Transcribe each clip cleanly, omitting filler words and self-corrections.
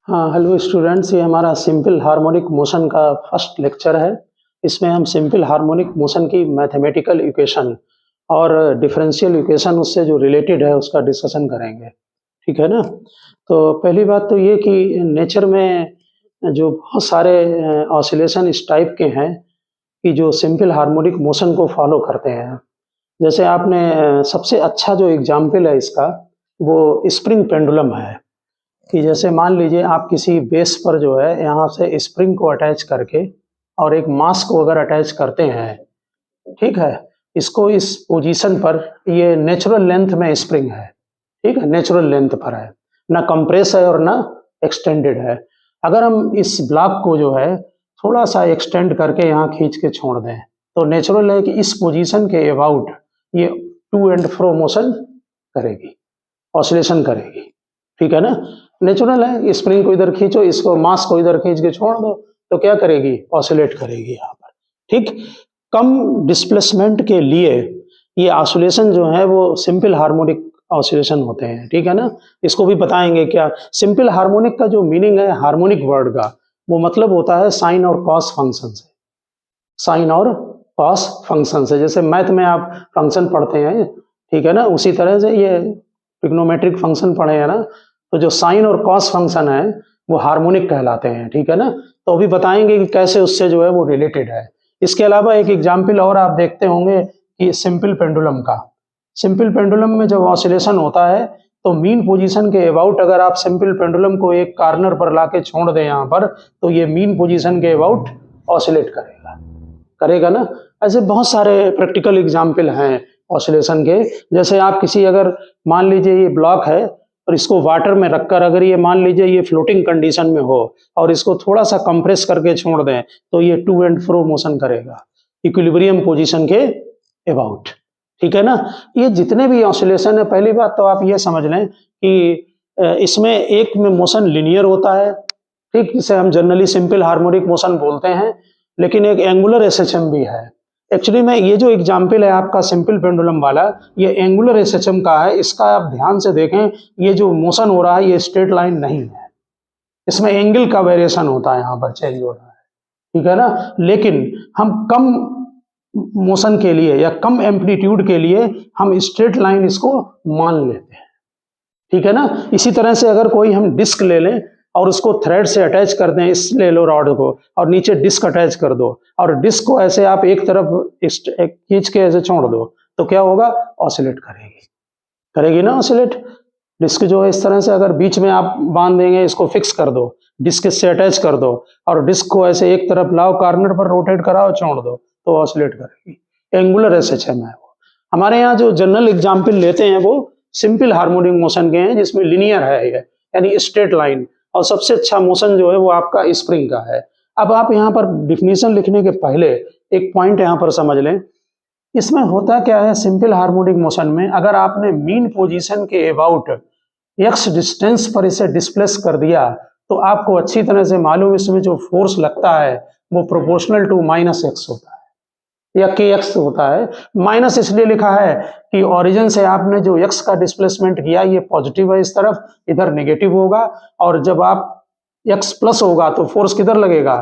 हाँ, hello students, ये हमारा सिंपल हार्मोनिक मोशन का फर्स्ट लेक्चर है। इसमें हम सिंपल हार्मोनिक मोशन की मैथमेटिकल इक्वेशन और डिफरेंशियल इक्वेशन उससे जो रिलेटेड है उसका डिस्कशन करेंगे। ठीक है ना? तो पहली बात तो ये कि नेचर में जो बहुत सारे ऑसिलेशन इस टाइप के हैं कि जो सिंपल हार्मोनिक मोशन को फॉलो करते हैं। जैसे आपने सबसे अच्छा जो एग्जाम्पल है इसका वो स्प्रिंग पेंडुलम है। कि जैसे मान लीजिए आप किसी बेस पर जो है यहाँ से स्प्रिंग को अटैच करके और एक मास को अगर अटैच करते हैं, ठीक है, इसको इस पोजीशन पर, ये नेचुरल लेंथ में स्प्रिंग है, ठीक है, नेचुरल लेंथ पर है, ना कंप्रेस है और ना एक्सटेंडेड है। अगर हम इस ब्लॉक को जो है थोड़ा सा एक्सटेंड करके यहाँ खींच के छोड़ दें तो नेचुरल है कि इस पोजीशन के अबाउट ये टू एंड फ्रो मोशन करेगी, ऑसिलेशन करेगी। ठीक है ना? नेचुरल है, स्प्रिंग को इधर खींचो, इसको मास को इधर खींच के छोड़ दो तो क्या करेगी? ऑसिलेट करेगी यहाँ पर। ठीक, कम डिस्प्लेसमेंट के लिए ये ऑसिलेशन जो है वो सिंपल हार्मोनिक ऑसिलेशन होते हैं। ठीक है ना? इसको भी बताएंगे क्या सिंपल हार्मोनिक का जो मीनिंग है हार्मोनिक वर्ड का, वो मतलब होता है साइन और कॉस फंक्शन से। साइन और कॉस फंक्शन से, जैसे मैथ में आप फंक्शन पढ़ते हैं, ठीक है ना, उसी तरह से ये ट्रिग्नोमेट्रिक फंक्शन पढ़े हैं ना, तो जो साइन और कॉस फंक्शन है वो हार्मोनिक कहलाते हैं। ठीक है ना? तो अभी बताएंगे कि कैसे उससे जो है वो रिलेटेड है। इसके अलावा एक एग्जाम्पल और आप देखते होंगे कि सिंपल पेंडुलम का। सिंपल पेंडुलम में जब ऑसिलेशन होता है तो मीन पोजीशन के अबाउट अगर आप सिंपल पेंडुलम को एक कॉर्नर पर लाके छोड़ दें यहाँ पर, तो ये मीन पोजीशन के अबाउट ऑसिलेट करेगा ना। ऐसे बहुत सारे प्रैक्टिकल एग्जाम्पल हैं ऑसिलेशन के। जैसे आप किसी, अगर मान लीजिए ये ब्लॉक है और इसको वाटर में रखकर, अगर ये मान लीजिए ये फ्लोटिंग कंडीशन में हो और इसको थोड़ा सा कंप्रेस करके छोड़ दें तो ये टू एंड फ्रो मोशन करेगा इक्विलिब्रियम पोजीशन के अबाउट। ठीक है ना? ये जितने भी ऑसिलेशन है, पहली बात तो आप ये समझ लें कि इसमें एक में मोशन लिनियर होता है, ठीक, जिसे हम जनरली सिंपल हार्मोनिक मोशन बोलते हैं, लेकिन एक एंगुलर एसएचएम भी है। एक्चुअली में ये जो एग्जाम्पल है आपका सिंपल पेंडुलम वाला, ये एंगुलर एसएचएम का है। इसका आप ध्यान से देखें, ये जो मोशन हो रहा है ये स्ट्रेट लाइन नहीं है, इसमें एंगल का वेरिएशन होता है, यहाँ पर चेंज हो रहा है। ठीक है ना? लेकिन हम कम मोशन के लिए या कम एम्पलीट्यूड के लिए हम स्ट्रेट लाइन इसको मान लेते हैं। ठीक है ना? इसी तरह से अगर कोई हम डिस्क ले लें और उसको थ्रेड से अटैच कर दें, इस ले लो रॉड को, और नीचे डिस्क अटैच कर दो और डिस्क को ऐसे आप एक तरफ खींच के ऐसे छोड़ दो तो क्या होगा? ऑसिलेट करेगी ना, ऑसिलेट। डिस्क जो है इस तरह से अगर बीच में आप बांध देंगे, इसको फिक्स कर दो, डिस्क से अटैच कर दो और डिस्क को ऐसे एक तरफ लाओ, कॉर्नर पर रोटेट कराओ, छोड़ दो तो ऑसिलेट करेगी। एंगुलर एसएचएम है वो। हमारे यहाँ जो जनरल एग्जाम्पल लेते हैं वो सिंपल हार्मोनिक मोशन के हैं, जिसमें लिनियर है ये, यानी स्ट्रेट लाइन, और सबसे अच्छा मोशन जो है वो आपका स्प्रिंग का है। अब आप यहाँ पर डिफिनीशन लिखने के पहले एक पॉइंट यहाँ पर समझ लें। इसमें होता क्या है, सिंपल हार्मोनिक मोशन में अगर आपने मीन पोजीशन के अबाउट एक्स डिस्टेंस पर इसे डिस्प्लेस कर दिया तो आपको अच्छी तरह से मालूम, इसमें जो फोर्स लगता है वो प्रोपोर्शनल टू माइनस एक्स होता है या के एक्स होता है। माइनस इसलिए लिखा है कि ओरिजिन से आपने जो एक्स का डिस्प्लेसमेंट किया ये पॉजिटिव है इस तरफ, इधर नेगेटिव होगा, और जब आप एक्स प्लस होगा तो फोर्स किधर लगेगा?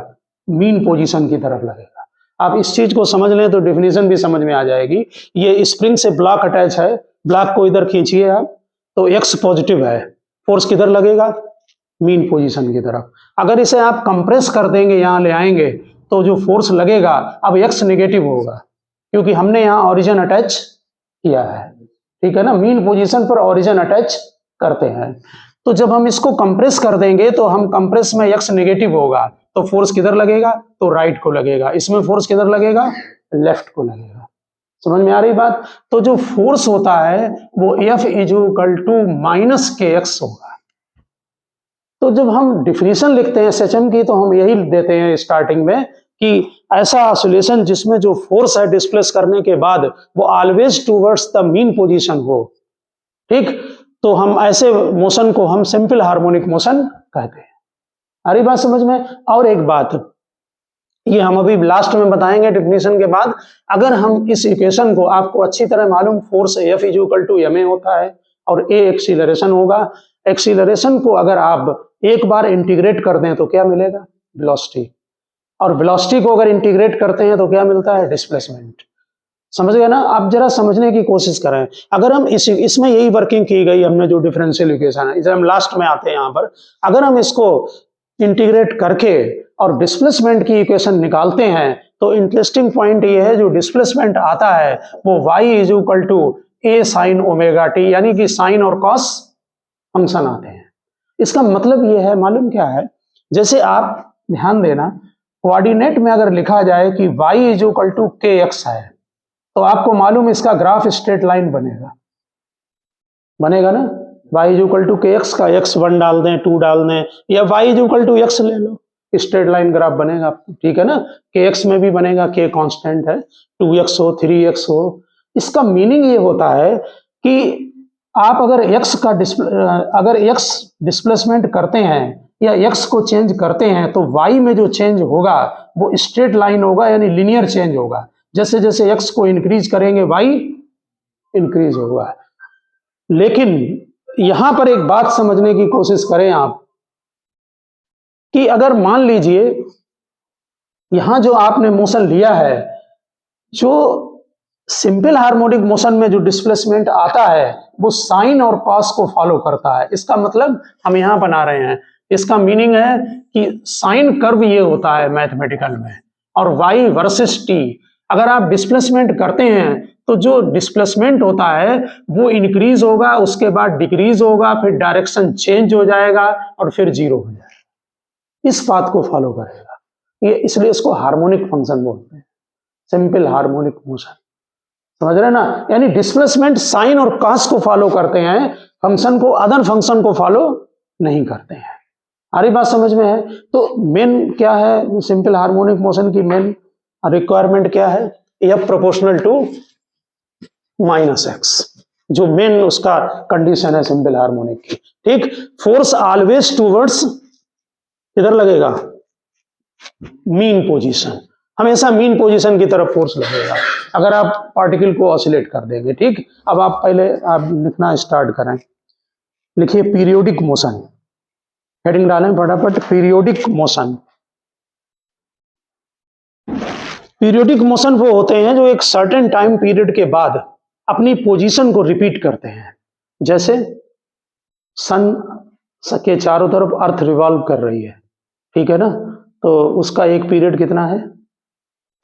मीन पोजीशन की तरफ लगेगा। आप इस चीज को समझ लें तो डेफिनेशन भी समझ में आ जाएगी। ये स्प्रिंग से ब्लॉक अटैच है, ब्लॉक को इधर खींचिए आप तो एक्स पॉजिटिव है, फोर्स किधर लगेगा? मीन पोजीशन की तरफ। अगर इसे आप कंप्रेस कर देंगे, यहाँ ले आएंगे, तो जो फोर्स लगेगा अब एक्स नेगेटिव होगा, क्योंकि हमने यहाँ ओरिजिन अटैच किया है। ठीक है ना? मीन पोजीशन पर ओरिजिन अटैच करते हैं। तो जब हम इसको कंप्रेस कर देंगे तो हम कंप्रेस में एक्स नेगेटिव होगा तो फोर्स किधर लगेगा? तो राइट को लगेगा। इसमें फोर्स किधर लगेगा? लेफ्ट को लगेगा। समझ में आ रही बात? तो जो फोर्स होता है वो F equal to minus K X होगा। तो जब हम डिफिनीशन लिखते हैं एसएचएम की तो हम यही देते हैं स्टार्टिंग में कि ऐसा ऑसिलेशन जिसमें जो फोर्स है डिस्प्लेस करने के बाद वो always towards the mean position हो। ठीक, तो हम ऐसे मोशन को हम सिंपल हार्मोनिक मोशन कहते हैं। आ रही बात समझ में? और एक बात ये हम अभी लास्ट में बताएंगे डिफिनीशन के बाद। अगर हम इस इक्वेशन को, आपको अच्छी तरह मालूम force F equal to ma होता है और a एक्सीलरेशन होगा। एक्सीलरेशन को अगर आप एक बार इंटीग्रेट कर दें तो क्या मिलेगा? वेलोसिटी। और वेलोसिटी को अगर इंटीग्रेट करते हैं तो क्या मिलता है? डिस्प्लेसमेंट। समझ गए ना? आप जरा समझने की कोशिश करें। अगर हम इसमें यही वर्किंग की गई, हमने जो डिफरेंशियल इक्वेशन है, इसे हम लास्ट में आते हैं यहाँ पर, अगर हम इसको इंटीग्रेट करके और डिस्प्लेसमेंट की इक्वेशन निकालते हैं तो इंटरेस्टिंग पॉइंट ये है, जो डिस्प्लेसमेंट आता है वो y is equal to a sine omega T, यानी कि साइन और कॉस फंक्शन आते हैं। इसका मतलब ये है, मालूम क्या है? जैसे आप ध्यान देना, कोऑर्डिनेट में अगर लिखा जाए कि y is equal to K x है, तो आपको मालूम इसका ग्राफ स्ट्रेट लाइन बनेगा ना? y is equal to K X का x1 डाल दें, 2 डाल दें, या y is equal to x ले लो, स्ट्रेट लाइन ग्राफ बनेगा। ठीक है ना? के एक्स में भी बनेगा, के कांस्टेंट है, 2x हो 3x हो। इसका मीनिंग ये होता है कि आप अगर x डिस्प्लेसमेंट करते हैं या x को चेंज करते हैं तो y में जो चेंज होगा वो स्ट्रेट लाइन होगा, यानी लिनियर चेंज होगा। जैसे जैसे x को इंक्रीज करेंगे y इंक्रीज होगा। लेकिन यहां पर एक बात समझने की कोशिश करें आप, कि अगर मान लीजिए यहां जो आपने मोशन लिया है, जो सिंपल हार्मोनिक मोशन में जो डिस्प्लेसमेंट आता है वो साइन और कॉस को फॉलो करता है। इसका मतलब हम यहां बना रहे हैं, इसका मीनिंग है कि साइन कर्व ये होता है मैथमेटिकल में, और y वर्सेस t। अगर आप डिस्प्लेसमेंट करते हैं तो जो डिस्प्लेसमेंट होता है वो इंक्रीज होगा, उसके बाद डिक्रीज होगा, फिर डायरेक्शन चेंज हो जाएगा और फिर जीरो हो जाएगा। इस बात को फॉलो करेगा ये, इसलिए इसको हार्मोनिक फंक्शन बोलते हैं, सिंपल हार्मोनिक मोशन। समझ रहे ना? यानी डिस्प्लेसमेंट साइन और कॉस को फॉलो करते हैं, फंक्शन को, अदर फंक्शन को फॉलो नहीं करते हैं। सारी बात समझ में है? तो मेन क्या है सिंपल हार्मोनिक मोशन की? मेन रिक्वायरमेंट क्या है? F proportional to minus X, जो मेन उसका कंडीशन है सिंपल हार्मोनिक की। ठीक? फोर्स ऑलवेज टूवर्ड्स, इधर लगेगा मीन पोजीशन, हमेशा मीन पोजीशन की तरफ फोर्स लगेगा अगर आप पार्टिकल को ऑसिलेट कर देंगे। ठीक? अब आप पहले आप लिखना स्टार्ट करें। लिखिए पीरियोडिक मोशन, हेडिंग डालें फटाफट, पीरियोडिक मोशन। पीरियोडिक मोशन वो होते हैं जो एक सर्टेन टाइम पीरियड के बाद अपनी पोजीशन को रिपीट करते हैं। जैसे सन के चारों तरफ अर्थ रिवॉल्व कर रही है, ठीक है ना? तो उसका एक पीरियड कितना है?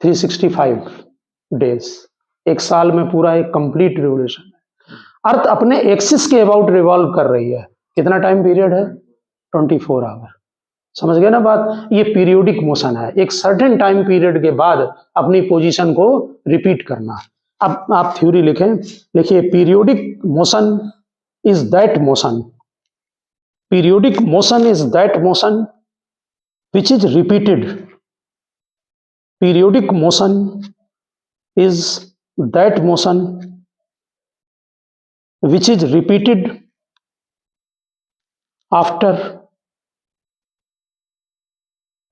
365 डेज। एक साल में पूरा एक कंप्लीट रिवोल्यूशन है। अर्थ अपने एक्सिस के अबाउट रिवॉल्व कर रही है, कितना टाइम पीरियड है? 24 आवर। समझ गए ना बात? ये पीरियोडिक मोशन है, एक सर्टेन टाइम पीरियड के बाद अपनी पोजीशन को रिपीट करना। अब आप थ्योरी लिखें, लिखिए periodic motion is that motion, periodic motion is that motion which is repeated, periodic motion is that motion which is repeated after,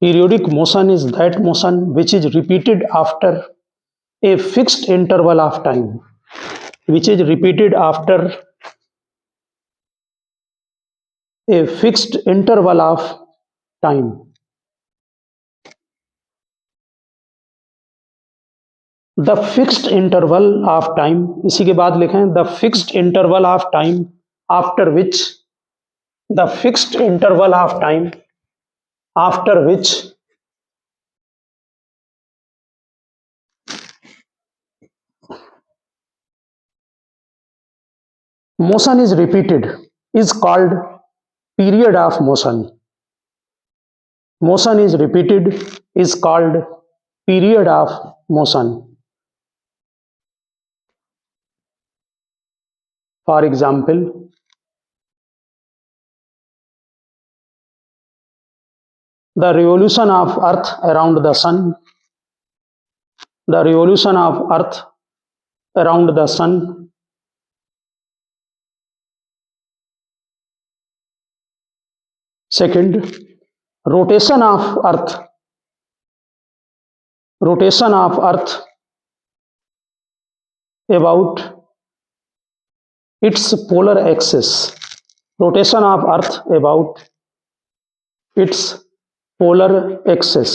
periodic motion is that motion which is repeated after a fixed interval of time, which is repeated after a fixed interval of time. The fixed interval of time, इसी के बाद लिखें the fixed interval of time after which, the fixed interval of time after which motion is repeated is called period of motion. Motion is repeated is called period of motion. For example, the revolution of Earth around the Sun, the revolution of Earth around the Sun second, rotation of Earth about its polar axis, rotation of Earth about its polar axis.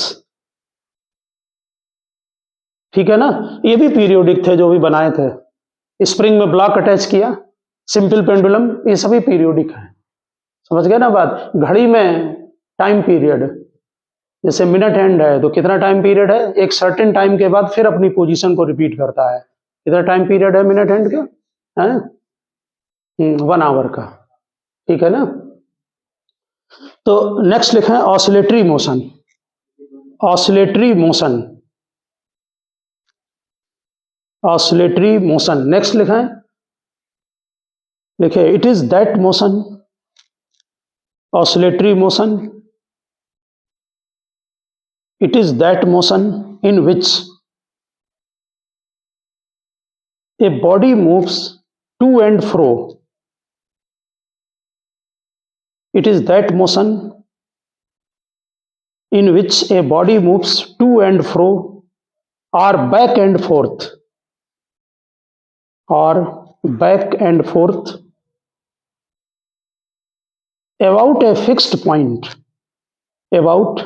ठीक है ना, ये भी periodic थे जो भी बनाए थे। स्प्रिंग में ब्लॉक अटैच किया, सिंपल पेंडुलम, ये सभी पीरियोडिक है। समझ गए ना बात। घड़ी में टाइम पीरियड, जैसे मिनट हैंड है तो कितना टाइम पीरियड है, एक सर्टेन टाइम के बाद फिर अपनी पोजीशन को रिपीट करता है। कितना टाइम पीरियड है मिनट हैंड का, है 1 आवर का। ठीक है ना। तो नेक्स्ट लिखा है oscillatory motion. Oscillatory motion, oscillatory motion. Next लिखा है, लिखे it is that motion, oscillatory motion, it is that motion in which a body moves to and fro. It is that motion in which a body moves to and fro or back and forth, or back and forth about a fixed point, about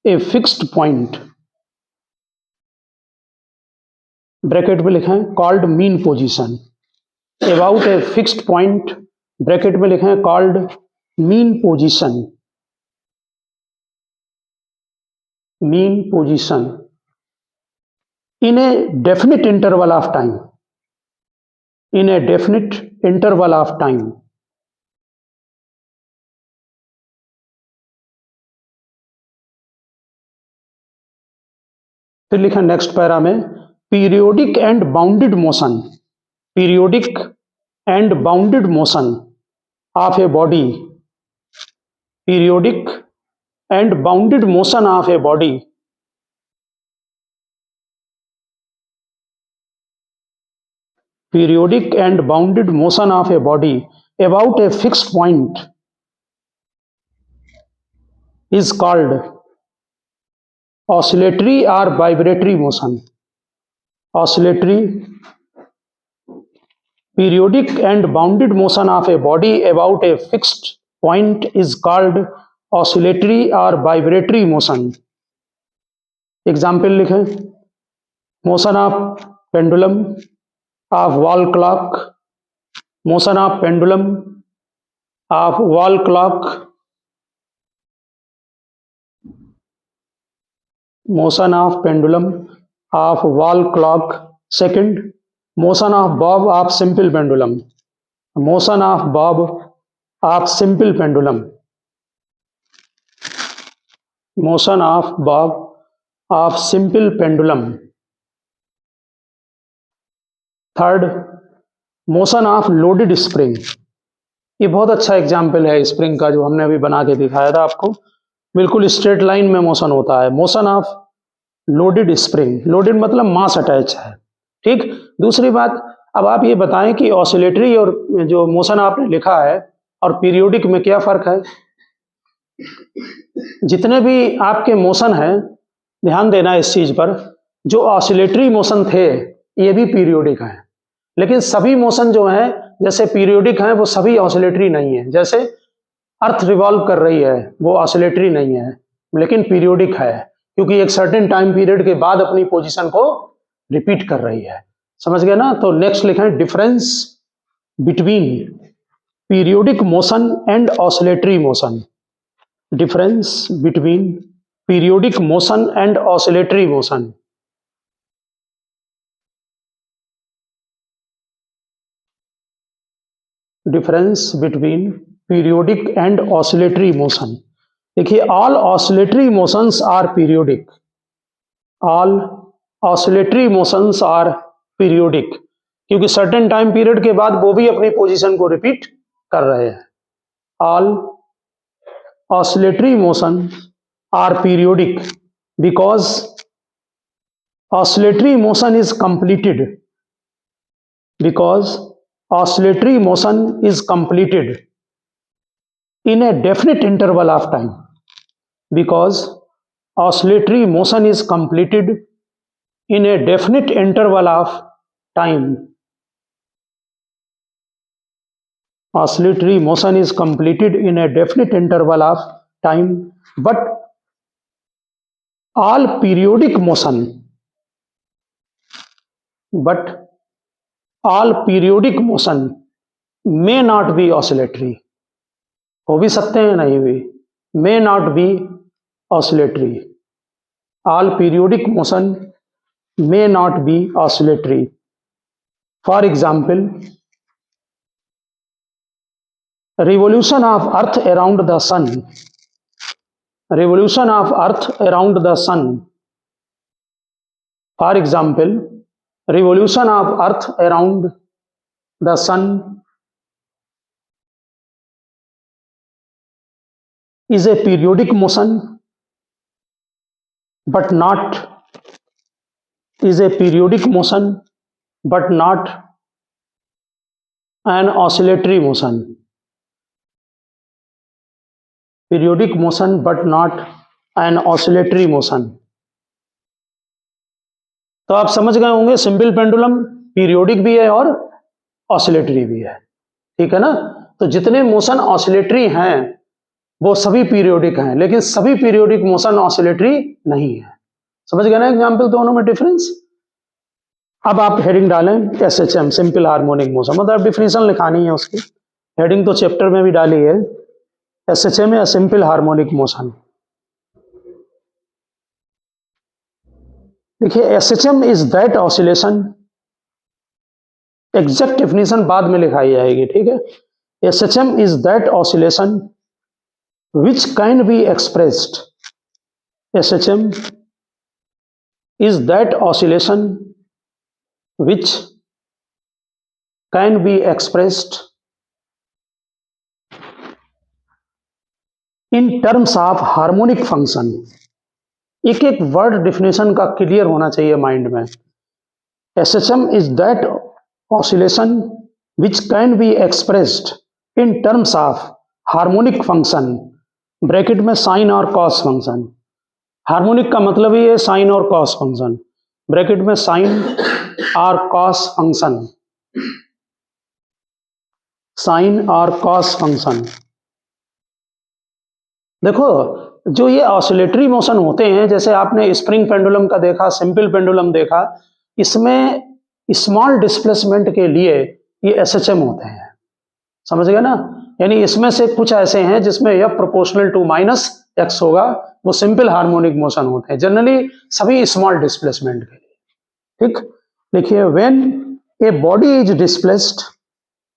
a fixed point, bracket में लिखा है called mean position. About a fixed point, bracket में लिखा है called mean position, mean position in A definite interval of time, in A definite interval of time. फिर लिखा next para में periodic and bounded motion, periodic and bounded motion of a body, periodic and bounded motion of a body periodic and bounded motion of a body about a fixed point is called oscillatory or vibratory motion. Oscillatory, periodic and bounded motion of a body about a fixed point is called oscillatory or vibratory motion. Example लिखें, motion of pendulum, of wall clock, motion of pendulum, of wall clock, motion of pendulum, of wall clock. Second, motion of bob of simple pendulum, motion of bob of simple pendulum, motion of bob of simple pendulum. Third, motion of loaded spring. ये बहुत अच्छा example है spring का जो हमने अभी बना के दिखाया था आपको। बिल्कुल स्ट्रेट लाइन में मोशन होता है। Motion of loaded spring, loaded मतलब मास अटैच है। ठीक। दूसरी बात, अब आप ये बताएं कि ऑसिलेटरी और जो मोशन आपने लिखा है और पीरियोडिक में क्या फर्क है। जितने भी आपके मोशन हैं, ध्यान देना इस चीज पर, जो ऑसिलेटरी मोशन थे ये भी पीरियोडिक हैं, लेकिन सभी मोशन जो हैं जैसे पीरियोडिक हैं वो सभी ऑसिलेटरी नहीं है। जैसे अर्थ रिवॉल्व कर रही है वो ऑसिलेटरी नहीं है लेकिन पीरियोडिक है, क्योंकि एक सर्टेन टाइम पीरियड के बाद अपनी पोजीशन को रिपीट कर रही है। समझ गए ना। तो नेक्स्ट लिखें difference between periodic motion and oscillatory motion. Difference between periodic motion and oscillatory motion. Difference between periodic and oscillatory motion. देखिए, all oscillatory motions are periodic, all oscillatory motions are periodic, क्योंकि certain time period के बाद वो भी अपनी position को repeat कर रहे हैं। All oscillatory motion are periodic because oscillatory motion is completed, because oscillatory motion is completed in a definite interval of time, because oscillatory motion is completed in a definite interval of time. Oscillatory motion is completed in a definite interval of time, but all periodic motion, but all periodic motion may not be oscillatory, हो भी सकते हैं नहीं भी, may not be oscillatory, all periodic motion may not be oscillatory. For example, revolution of earth around the sun, revolution of earth around the sun, for example, revolution of earth around the sun is a periodic motion but not, is a periodic motion but not an oscillatory motion, periodic motion but not an oscillatory motion. तो आप समझ गए होंगे simple pendulum periodic भी है और oscillatory भी है, ठीक है ना। तो जितने मोशन ऑसिलेटरी हैं वो सभी पीरियोडिक हैं, लेकिन सभी पीरियोडिक मोशन ऑसिलेटरी नहीं है। समझ गए ना एग्जाम्पल दोनों में डिफरेंस। अब आप हेडिंग डालें एसएचएम, सिंपल हार्मोनिक मोशन, मतलब डिफिनेशन लिखानी है उसकी, हेडिंग तो चैप्टर में भी डाली है, एसएचएम या सिंपल हार्मोनिक मोशन। देखिए SHM is that oscillation, exact definition बाद में लिखाई जाएगी, ठीक है। SHM is that oscillation which can be expressed, SHM is that oscillation which can be expressed in terms of harmonic function। एक एक वर्ड डिफिनेशन का क्लियर होना चाहिए माइंड में। SHM is that oscillation which can be expressed in terms of harmonic function, bracket में sign और cos function. Harmonic का मतलब ही है साइन और कॉस फंक्शन, ब्रैकेट में साइन और कॉस फंक्शन, साइन और कॉस फंक्शन। देखो जो ये ऑसिलेटरी मोशन होते हैं, जैसे आपने स्प्रिंग पेंडुलम का देखा, सिंपल पेंडुलम देखा, इसमें स्मॉल डिस्प्लेसमेंट के लिए ये एसएचएम होते हैं, समझ गए ना। यानी इसमें से कुछ ऐसे हैं जिसमें यह प्रोपोर्शनल टू माइनस एक्स होगा, वो सिंपल हार्मोनिक मोशन होते हैं, जनरली सभी स्मॉल डिस्प्लेसमेंट के लिए, ठीक। देखिए when a body is displaced,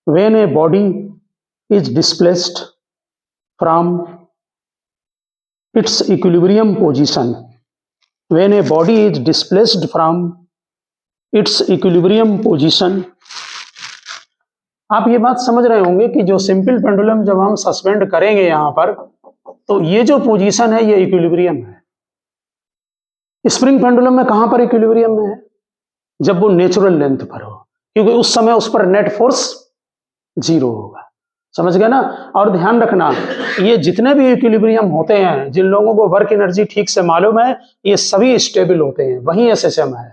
when a body is displaced from its equilibrium position, when a body is displaced from its equilibrium position. आप ये बात समझ रहे होंगे कि जो सिंपल पेंडुलम जब हम सस्पेंड करेंगे यहां पर, तो ये जो पोजीशन है ये इक्विलिब्रियम है। स्प्रिंग पेंडुलम में कहां पर इक्विलिब्रियम में है? जब वो नेचुरल लेंथ पर हो, क्योंकि उस समय उस पर नेट फोर्स जीरो होगा, समझ गए ना। और ध्यान रखना ये जितने भी इक्विलिब्रियम होते हैं, जिन लोगों को वर्क एनर्जी ठीक से मालूम है, ये सभी स्टेबल होते हैं, वही एसएचएम है।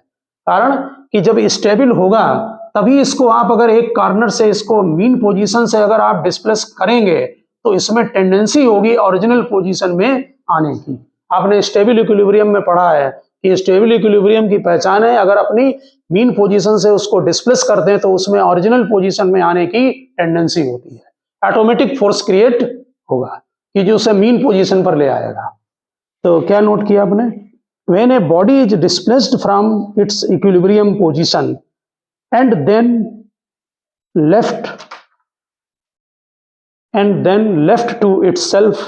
कारण कि जब स्टेबल होगा तभी इसको आप अगर एक कॉर्नर से इसको मीन पोजीशन से अगर आप डिस्प्लेस करेंगे तो इसमें टेंडेंसी होगी ओरिजिनल पोजीशन में आने की। आपने स्टेबल इक्विलिब्रियम में पढ़ा है कि स्टेबल इक्विलिब्रियम की पहचान है, अगर अपनी मीन पोजीशन से उसको डिस्प्लेस कर दें तो उसमें ओरिजिनल पोजीशन में आने की टेंडेंसी होती है, ऑटोमेटिक फोर्स क्रिएट होगा कि जो उसे मीन पोजीशन पर ले आएगा। तो क्या नोट किया आपने? When a body is displaced from its equilibrium position and then left to itself,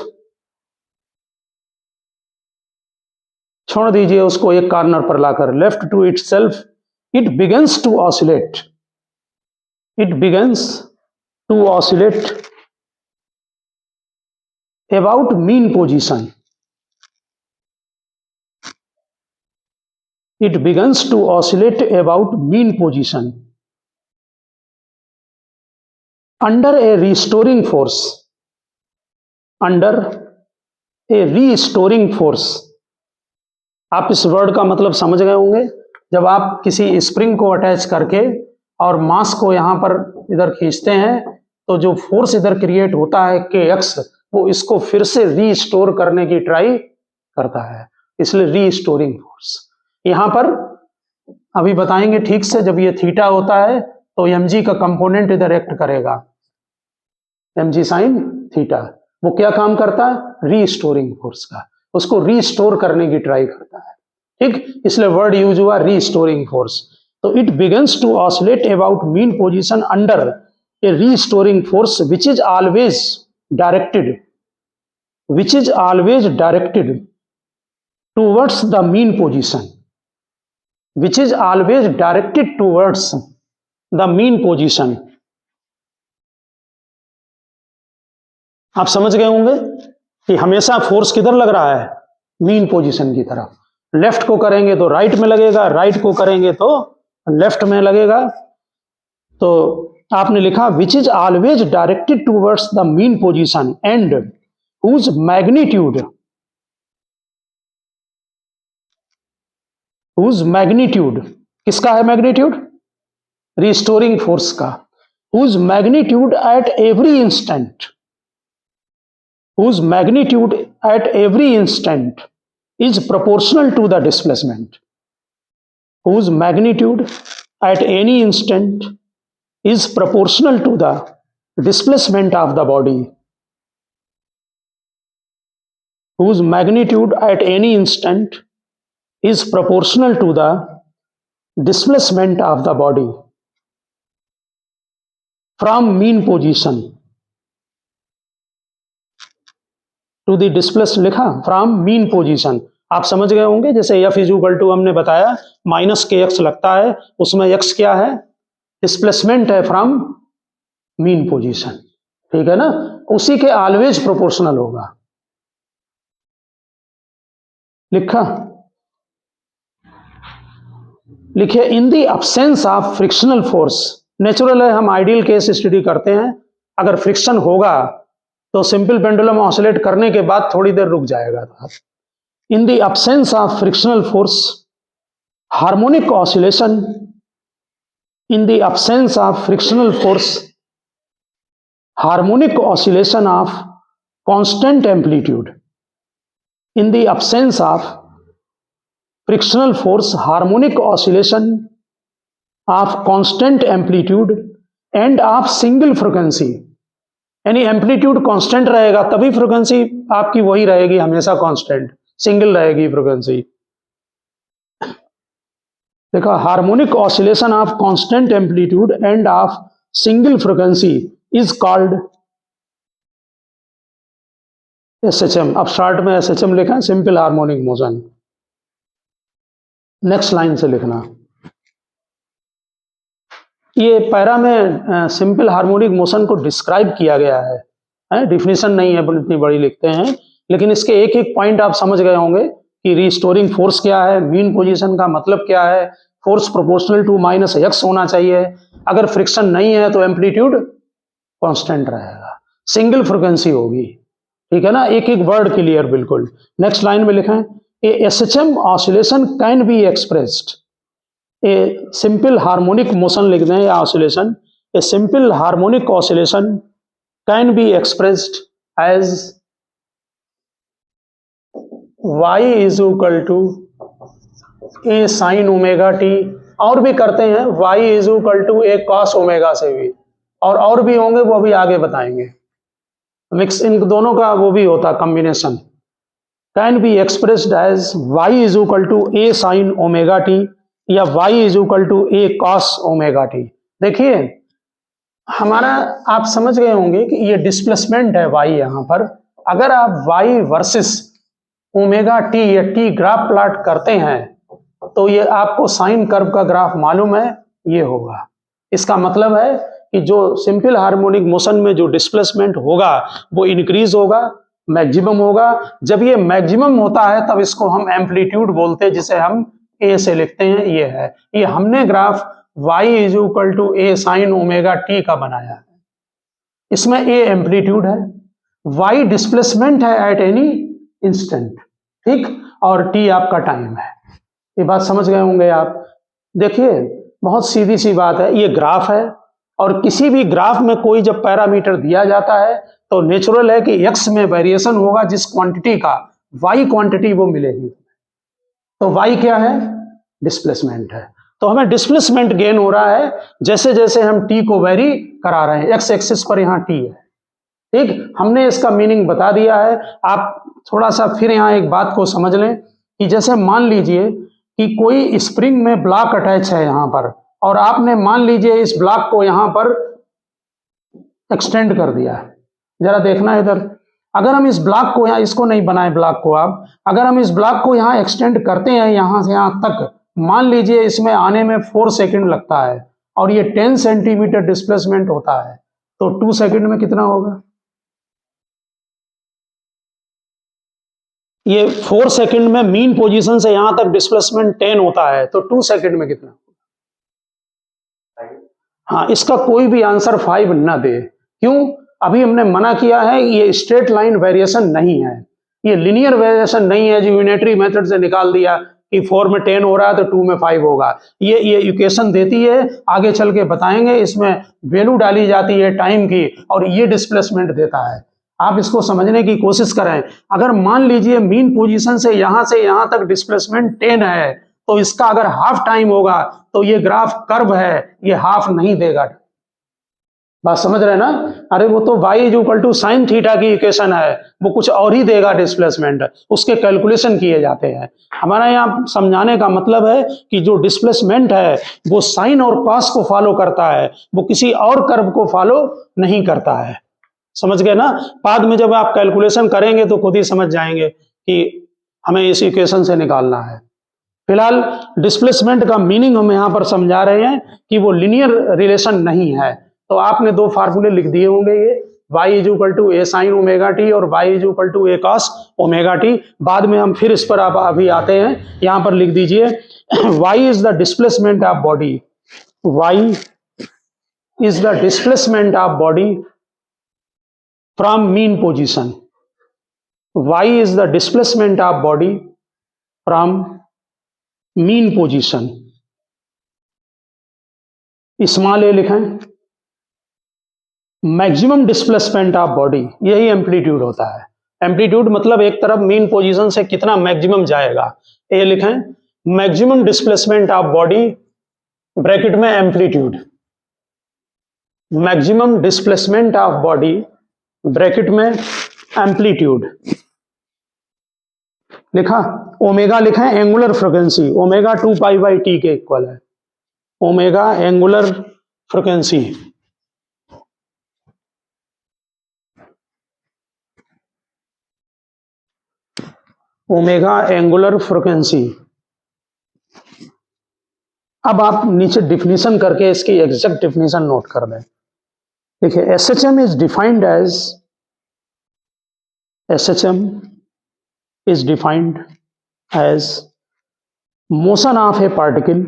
छोड़ दीजिए उसको एक कॉर्नर पर लाकर, left to itself, it begins to oscillate, it begins to oscillate about mean position, it begins to oscillate about mean position under a restoring force, under a restoring force। आप इस word का मतलब समझ गए होंगे। जब आप किसी स्प्रिंग को अटैच करके और मास को यहां पर इधर खींचते हैं तो जो फोर्स इधर क्रिएट होता है के एक्स, वो इसको फिर से रीस्टोर करने की ट्राई करता है, इसलिए रीस्टोरिंग फोर्स। यहां पर अभी बताएंगे ठीक से, जब ये थीटा होता है तो mg का कंपोनेंट इधर एक्ट करेगा, mg साइन थीटा। वो क्या काम करता है? रीस्टोरिंग फोर्स का, उसको रीस्टोर करने की ट्राई करता है, ठीक, इसलिए वर्ड यूज हुआ रीस्टोरिंग फोर्स। तो it begins to oscillate about mean position under a restoring force which is always directed towards the mean position, which is always directed towards the mean position। आप समझ गए होंगे कि हमेशा force किधर लग रहा है? मीन पोजीशन की तरफ। लेफ्ट को करेंगे तो राइट में लगेगा, राइट को करेंगे तो लेफ्ट में लगेगा। तो आपने लिखा which is always directed towards the mean position and whose magnitude, किसका है मैग्नीट्यूड? रिस्टोरिंग फोर्स का। Whose magnitude at every instant is proportional to the displacement. Whose magnitude at any instant is proportional to the displacement of the body. Whose magnitude at any instant is proportional to the displacement of the body from mean position to the displaced, लिखा from mean position। आप समझ गए होंगे, जैसे F is equal to हमने बताया minus K x लगता है, उसमें x क्या है? डिस्प्लेसमेंट है फ्रॉम मीन पोजीशन, ठीक है ना, उसी के ऑलवेज प्रोपोर्शनल होगा। लिखा, लिखिए in the absence of frictional force. Natural है, हम आइडियल केस स्टडी करते हैं, अगर फ्रिक्शन होगा तो सिंपल पेंडुलम ऑसिलेट करने के बाद थोड़ी देर रुक जाएगा। In the absence of frictional force harmonic oscillation, in the absence of frictional force harmonic oscillation of constant amplitude, in the absence of frictional force harmonic oscillation of constant amplitude and of single frequency, यानी amplitude constant रहेगा तभी frequency आपकी वही रहेगी, हमेशा constant, single रहेगी frequency. देखा, harmonic oscillation of constant amplitude end of single frequency is called SHM। अब शॉर्ट में SHM लिखा है, simple harmonic motion. Next line से लिखना, ये पैरा में सिंपल हार्मोनिक मोशन को डिस्क्राइब किया गया है, डिफिनीशन नहीं है, इतनी बड़ी लिखते हैं, लेकिन इसके एक एक पॉइंट आप समझ गए होंगे कि रिस्टोरिंग फोर्स क्या है, मीन पोजीशन का मतलब क्या है, force proportional to minus X होना चाहिए, अगर फ्रिक्शन नहीं है तो एम्पलीट्यूड कांस्टेंट रहेगा, सिंगल फ्रीक्वेंसी होगी, ठीक है ना, एक एक वर्ड क्लियर बिल्कुल। नेक्स्ट लाइन में लिखा है A SHM oscillation can be expressed, a simple harmonic motion लिख दें या oscillation, a simple harmonic oscillation can be expressed as y is equal to a sin omega t, और भी करते हैं y is equal to a cos omega से भी, और भी होंगे, वो अभी आगे बताएंगे, मिक्स इन दोनों का वो भी होता combination. Can be expressed as y is equal to a sin omega t या y is equal to a cos omega t। देखिए हमारा, आप समझ गए होंगे कि ये डिस्प्लेसमेंट है y यहाँ पर, अगर आप y वर्सेस ओमेगा t या t ग्राफ प्लॉट करते हैं तो ये आपको साइन कर्व का ग्राफ मालूम है, ये होगा। इसका मतलब है कि जो सिंपल हार्मोनिक मोशन में जो डिस्प्लेसमेंट होगा वो इंक्रीज होगा, मैक्सिमम होगा। जब ये मैक्सिमम होता है तब इसको हम एम्पलीट्यूड बोलते हैं, जिसे हम ए से लिखते हैं, ये है। ये हमने graph y is equal to a sin omega t का बनाया है। इसमें a एम्पलीट्यूड है, y डिस्प्लेसमेंट है एट एनी इंस्टेंट, ठीक, और t आपका टाइम है। ये बात समझ गए होंगे आप। देखिए बहुत सीधी सी बात है, ये ग्राफ है और किसी भी ग्राफ में कोई जब पैरामीटर दिया जाता है तो नेचुरल है कि x में वेरिएशन होगा जिस क्वांटिटी का, y क्वांटिटी वो मिलेगी। तो y क्या है? डिस्प्लेसमेंट है। तो हमें डिस्प्लेसमेंट गेन हो रहा है जैसे जैसे हम t को वेरी करा रहे हैं। x एक्सिस पर यहाँ t है, ठीक, हमने इसका मीनिंग बता दिया है। आप थोड़ा सा फिर यहाँ एक बात को समझ लें कि जैसे मान लीजिए कि कोई स्प्रिंग में ब्लॉक अटैच है यहाँ पर, और आपने मान लीजिए इस ब्लॉक को यहाँ पर एक्सटेंड कर दिया है। जरा देखना इधर, अगर हम इस ब्लॉक को यहाँ, इसको नहीं बनाए ब्लॉक को आप, अगर हम इस ब्लॉक को यहाँ एक्सटेंड करते हैं यहाँ से यहाँ तक, मान लीजिए इसमें आने में 4 सेकंड लगता है और ये 10 सेंटीमीटर डिस्प्लेसमेंट होता है, तो 2 सेकंड में कितना होगा? ये 4 सेकंड में मीन पोजीशन से यहां तक डिस्प्लेसमेंट 10 होता है, तो 2 सेकंड में कितना? हाँ, इसका कोई भी आंसर 5 ना दे। क्यों? अभी हमने मना किया है, ये स्ट्रेट लाइन वेरिएशन नहीं है, ये लिनियर वेरिएशन नहीं है जो यूनिटरी मेथड से निकाल दिया कि 4 में 10 हो रहा है तो 2 में 5 होगा। ये इक्वेशन देती है, आगे चल के बताएंगे, इसमें वैल्यू डाली जाती है टाइम की और ये डिस्प्लेसमेंट देता है। आप इसको समझने की कोशिश करें। अगर मान लीजिए मीन पोजीशन से यहां तक डिस्प्लेसमेंट 10 है, तो इसका अगर हाफ टाइम होगा तो ये ग्राफ कर्व है, ये हाफ नहीं देगा। बात समझ रहे हैं ना? अरे वो तो y = sin थीटा की इक्वेशन है, वो कुछ और ही देगा डिस्प्लेसमेंट, उसके कैलकुलेशन किए जाते हैं। हमारा यहाँ समझाने का मतलब है कि जो डिस्प्लेसमेंट है वो साइन और कॉस को फॉलो करता है, वो किसी और कर्व को फॉलो नहीं करता है। समझ गए ना? बाद में जब आप कैलकुलेशन करेंगे तो खुद ही समझ जाएंगे कि हमें इस इक्वेशन से निकालना है। फिलहाल डिस्प्लेसमेंट का मीनिंग हम यहाँ पर समझा रहे हैं कि वो लिनियर रिलेशन नहीं है। तो आपने 2 फार्मूले लिख दिए होंगे, ये y = a sin ωt और y = a cos ωt। बाद में हम फिर इस पर आप अभी आते हैं, यहाँ पर लिख दीजिए y is the displacement of body, y is the displacement of body from mean position, y is the displacement of body from mean position। Small a लिखें। मैक्सिमम डिस्प्लेसमेंट ऑफ बॉडी, यही एम्पलीट्यूड होता है। Amplitude मतलब एक तरफ mean position से कितना maximum जाएगा, ये लिखें maximum displacement of body bracket में amplitude, maximum displacement of body bracket में एम्पलीट्यूड लिखा। ओमेगा लिखें एंगुलर फ्रीक्वेंसी, ओमेगा 2π/t के इक्वल है, omega angular frequency. Omega angular frequency. अब आप नीचे डिफिनीशन करके इसकी एग्जैक्ट डिफिनीशन नोट कर दें। देखिए, SHM is defined as, SHM is defined as motion of a particle,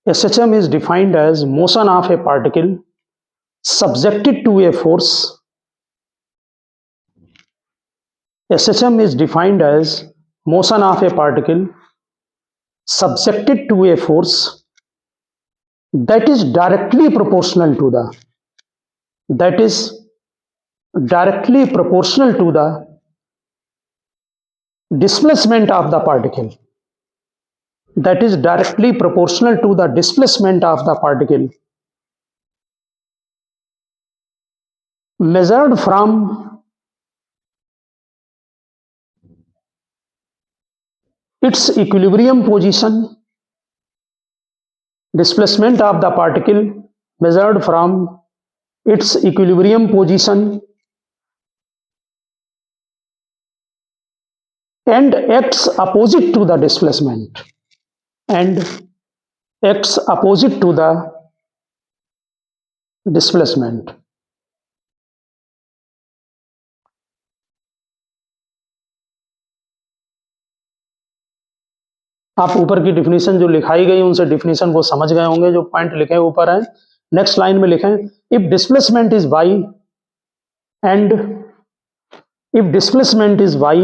SHM is defined as motion of a particle subjected to a force, SHM is defined as motion of a particle subjected to a force that is directly proportional to the, that is directly proportional to the displacement of the particle, that is directly proportional to the displacement of the particle measured from its equilibrium position, displacement of the particle measured from its equilibrium position and acts opposite to the displacement, and acts opposite to the displacement। आप ऊपर की definition जो लिखाई गई उनसे definition को समझ गए होंगे, जो पॉइंट लिखे ऊपर है। नेक्स्ट लाइन में लिखें if displacement is y and if displacement is y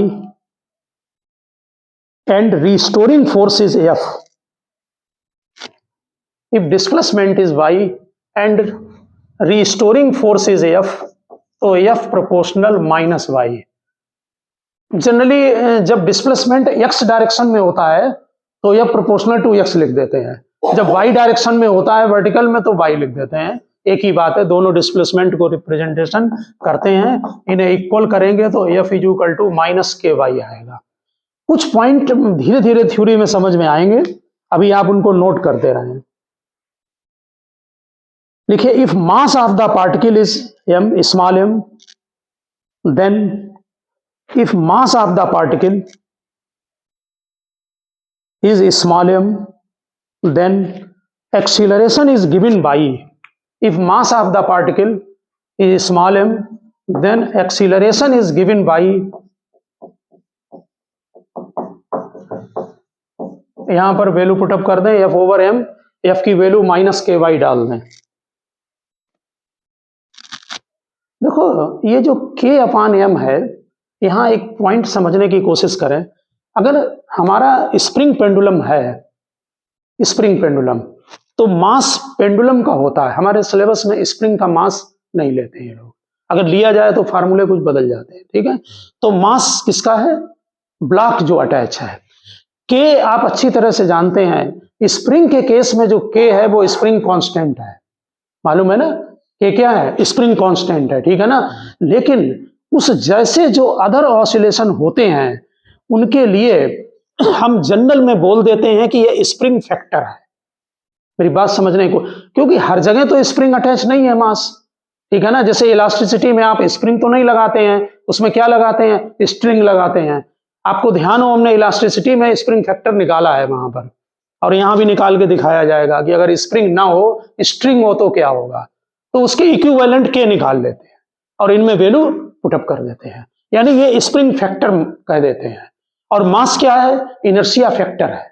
and restoring force is F, if displacement is y and restoring force is F, तो F proportional minus y. Generally जब displacement x direction में होता है तो F proportional to x लिख देते हैं, जब वाई डायरेक्शन में होता है वर्टिकल में तो वाई लिख देते हैं। एक ही बात है, दोनों डिस्प्लेसमेंट को रिप्रेजेंटेशन करते हैं, इन्हें इक्वल करेंगे तो F is equal to minus K Y आएगा। कुछ पॉइंट धीरे धीरे थ्योरी में समझ में आएंगे, अभी आप उनको नोट करते रहें। लिखिए, if mass of the particle is M small M, then if mass of the particle is small m, then acceleration is given by, if mass of the particle is small m, then acceleration is given by, यहां पर value put up कर दें f over m, f की value minus K Y डाल दें। देखो ये जो k अपान m है, यहां एक पॉइंट समझने की कोशिश करें। अगर हमारा स्प्रिंग पेंडुलम है, स्प्रिंग पेंडुलम, तो मास पेंडुलम का होता है। हमारे सिलेबस में स्प्रिंग का मास नहीं लेते हैं लोग, अगर लिया जाए तो फार्मूले कुछ बदल जाते हैं, ठीक है। तो मास किसका है? ब्लॉक जो अटैच है। के आप अच्छी तरह से जानते हैं, स्प्रिंग के केस में जो के है वो स्प्रिंग कांस्टेंट है, मालूम है ना। के क्या है? स्प्रिंग कांस्टेंट है, ठीक है ना। लेकिन उस जैसे जो अदर ऑसिलेशन होते हैं उनके लिए हम जनरल में बोल देते हैं कि ये स्प्रिंग फैक्टर है। मेरी बात समझने को, क्योंकि हर जगह तो स्प्रिंग अटैच नहीं है मास, ठीक है ना। जैसे इलास्टिसिटी में आप स्प्रिंग तो नहीं लगाते हैं, उसमें क्या लगाते हैं? स्ट्रिंग लगाते हैं। आपको ध्यान हो, हमने इलास्टिसिटी में स्प्रिंग फैक्टर निकाला है वहां पर, और यहां भी निकाल के दिखाया जाएगा कि अगर स्प्रिंग ना हो, स्ट्रिंग हो तो क्या होगा। तो उसके इक्विवेलेंट के निकाल लेते हैं और इनमें वैल्यू पुटअप कर देते हैं, यानी ये स्प्रिंग फैक्टर कह देते हैं। और मास क्या है? इनर्शिया फैक्टर है,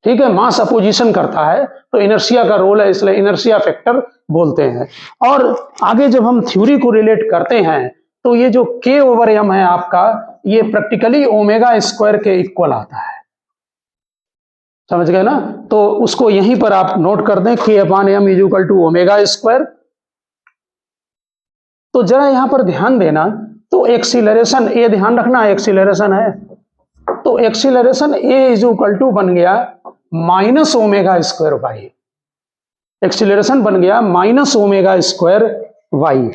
ठीक है। मास अपोजिशन करता है तो इनर्शिया का रोल है, इसलिए इनर्शिया फैक्टर बोलते हैं। और आगे जब हम थ्योरी को रिलेट करते हैं तो ये जो के ओवर एम है आपका, ये प्रैक्टिकली ओमेगा स्क्वायर के इक्वल आता है, समझ गए ना। तो उसको यहीं पर आप नोट कर दें, k upon m is equal to omega square. तो जरा यहां पर ध्यान देना, तो एक्सीलरेशन ए, ध्यान रखना एक्सीलरेशन है, तो acceleration A is equal to बन गया minus omega square Y. Acceleration बन गया माइनस ओमेगा स्क्वायर वाई।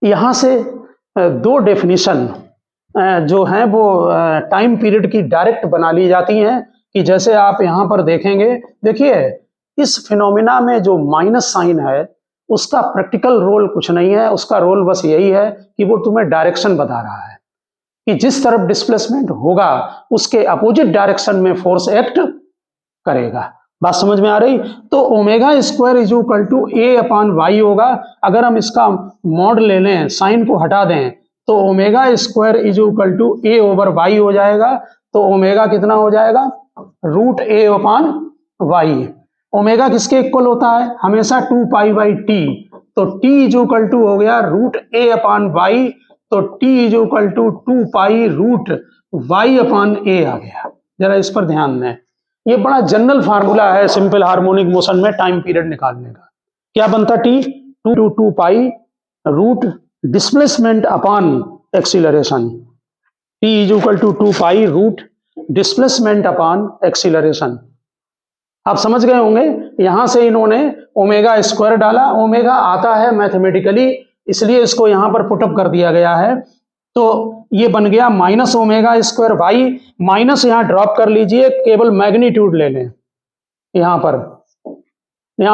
यहां से दो डेफिनेशन जो हैं वो टाइम पीरियड की डायरेक्ट बना ली जाती हैं, कि जैसे आप यहां पर देखेंगे, देखिए इस फिनोमिना में जो माइनस साइन है उसका प्रैक्टिकल रोल कुछ नहीं है, उसका रोल बस यही है कि वो तुम्हें डायरेक्शन बता रहा है कि जिस तरफ डिस्प्लेसमेंट होगा उसके अपोजिट डायरेक्शन में फोर्स एक्ट करेगा। बात समझ में आ रही? तो omega square is equal to A upon Y होगा। अगर हम इसका मॉड ले लें, साइन को हटा दें, तो omega square is equal to a over y हो जाएगा। तो ओमेगा कितना हो जाएगा? Root a upon y. Omega किसके इक्वल होता है? हमेशा 2 पाई बाई टी। तो टी इज इक्वल टू हो गया रूट ए अपान वाई, तो t is equal to 2 pi root y upon a आ गया। जरा इस पर ध्यान दें, ये बड़ा जनरल फार्मूला है सिंपल हार्मोनिक मोशन में टाइम पीरियड निकालने का। क्या बनता? T 2 pi root displacement upon acceleration, T is equal to 2 pi root displacement upon acceleration. आप समझ गए होंगे। यहां से इन्होंने ओमेगा स्क्वायर डाला, ओमेगा आता है मैथमेटिकली, इसलिए इसको यहां पर पुटअप कर दिया गया है। तो ये बन गया minus omega square Y, minus यहां ड्रॉप कर लीजिए, केवल मैग्नीट्यूड ले लें। यहां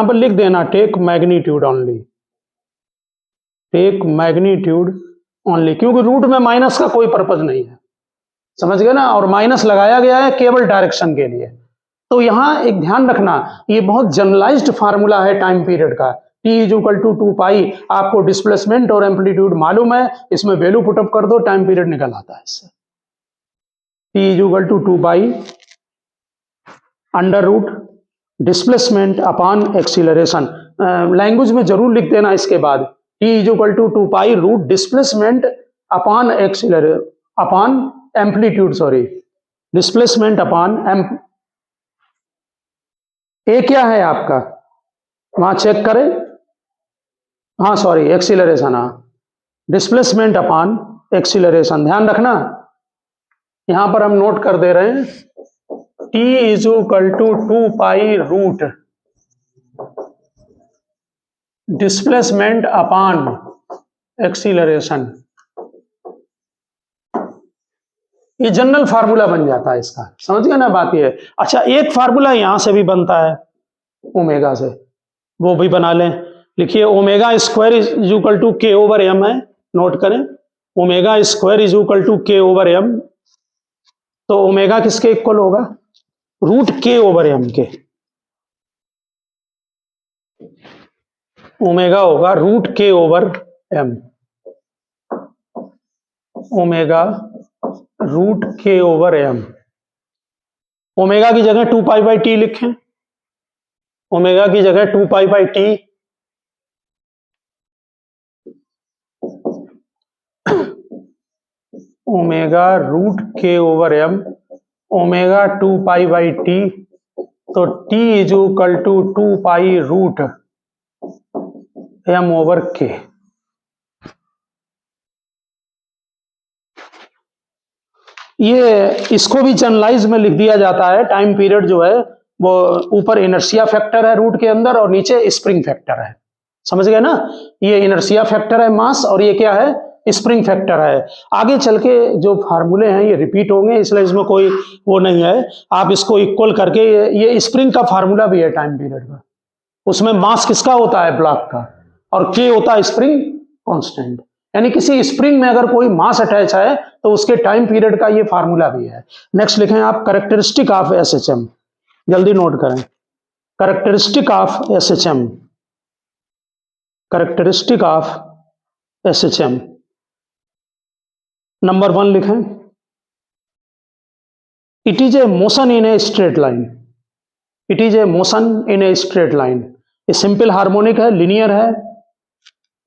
पर लिख देना take magnitude only, take magnitude only, क्योंकि रूट में माइनस का कोई पर्पज नहीं है, समझ गए ना। और माइनस लगाया गया है केवल डायरेक्शन के लिए। तो यहां एक ध्यान रखना, ये बहुत जनरलाइज्ड फार्मूला है टाइम पीरियड का। T इज इक्वल टू 2 पाई, आपको डिस्प्लेसमेंट और एम्पलीट्यूड मालूम है, इसमें वैल्यू पुटअप कर दो, टाइम पीरियड निकल आता है इससे। T is equal to 2 pi under root displacement upon acceleration. Language में जरूर लिख देना इसके बाद, T is equal to 2 pi root displacement upon upon amplitude, sorry, displacement upon a क्या है आपका, वहां चेक करें, हाँ सॉरी एक्सीलरेशन, हाँ डिस्प्लेसमेंट अपॉन एक्सीलरेशन, ध्यान रखना यहां पर हम नोट कर दे रहे हैं T is equal to 2 pi root displacement upon acceleration. ये जनरल फार्मूला बन जाता है इसका, समझ गए ना बात ये। अच्छा एक फार्मूला यहां से भी बनता है ओमेगा से, वो भी बना लें, लिखिए omega square is equal to k over m है, नोट करें omega square is equal to k over m, तो ओमेगा किसके इक्वल होगा, रूट के ओवर एम के, ओमेगा होगा root k over m, omega root k over m. Omega की जगह 2 pi by t लिखें, ओमेगा की जगह 2 pi by t, omega root k over m, omega 2 pi by t, तो t is equal to 2 pi root M over K. ये इसको भी generalise में लिख दिया जाता है, टाइम पीरियड जो है वो ऊपर इनर्शिया फैक्टर है रूट के अंदर और नीचे स्प्रिंग फैक्टर है, समझ गए ना, ये इनर्शिया फैक्टर है मास और ये क्या है स्प्रिंग फैक्टर है। आगे चल के जो फार्मूले हैं ये रिपीट होंगे इसलिए इसमें कोई वो नहीं है, आप इसको इक्वल करके ये स्प्रिंग का फार्मूला भी है टाइम पीरियड का, उसमें मास किसका होता है ब्लॉक का और के होता है स्प्रिंग कांस्टेंट, यानी किसी स्प्रिंग में अगर कोई मास अटैच है तो उसके टाइम पीरियड का ये फार्मूला भी है। नेक्स्ट लिखें आप कैरेक्टरिस्टिक ऑफ एसएचएम, जल्दी नोट करें characteristic of SHM, characteristic of SHM number 1 लिखें, it is a motion in a straight line, it is a motion in a straight line, ये सिंपल हार्मोनिक है, linear है,